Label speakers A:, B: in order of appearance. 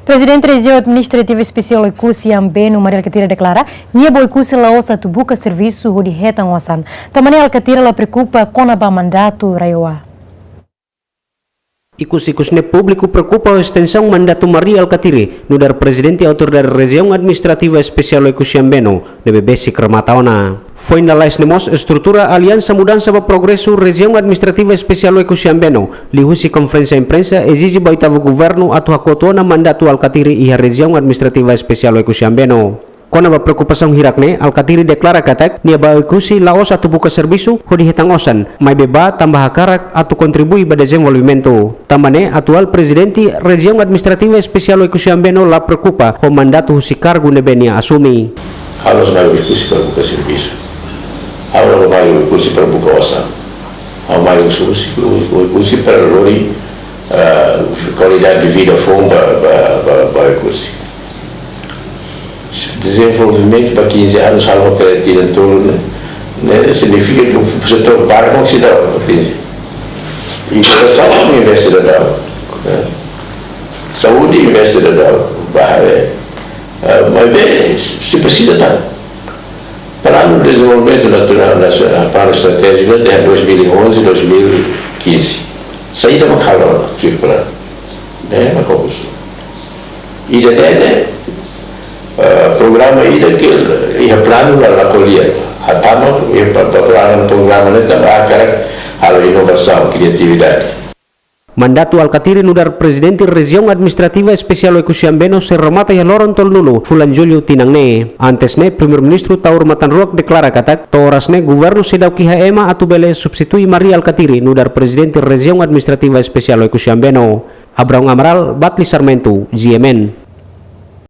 A: Presidente da Região Administrativa Especial Ikusi Ambeno Maria Alcatira declara nia boa Ikusi la osa tu buka serviço o de retan osan. Também Alcatira la preocupa com a mandato raioa.
B: Ikus-ikusnya público preocupa a extensão mandato Maria Alcatiri no dar presidente autor da região administrativa especial Ikusi Ambeno de BBC Kermataona. Foi na nemos estrutura Aliança Mudança para Progresso região administrativa especial Ikusi Ambeno lihusi conferência imprensa exige baitavo governo atu hakotona mandato Alcatiri e a região administrativa especial Ikusi Ambeno. Kona ba preocupação hirakne, Alcatiri deklara katak nia ba ikusi laos atu buka serviço hodi hetang osan, mai beba tambah hakarak atu kontribui ba desenvolvimento. Tambane atual presidente região administrativa especial Ikusi Ambeno la preocupa com mandato husi cargo nebenia assumi.
C: Halos mai ikusi para buka serviço. Halos mai ikusi para buka osan. Halos mai ikusi para lori qualidade de vida fom ba ikusi. Desenvolvimento para 15 anos, algo que tiram todo, né? Significa que o setor para não se dá para 15. E educação não investe da dá, saúde investe da dá, mas bem, se precisa dar. Para o desenvolvimento natural, para a estratégia de 2011-2015, saída uma calor, circular, né? Uma coisa. E daí, programa ida que ia plano la colher atamo e para programa neta acara hal inovação criatividade.
B: Mandato Alcatiri nudar presidente região administrativa especial Ikusi Ambeno se remata ya loron tolnulu fulan julio tinangne. Antesne primeiro-ministro Taur Matanruak deklara katak torasne governo sedau kiha ema atu bele substitui Maria Alcatiri nudar presidente região administrativa especial Ikusi Ambeno. Abraham Amaral, Batli Sarmento, GMN.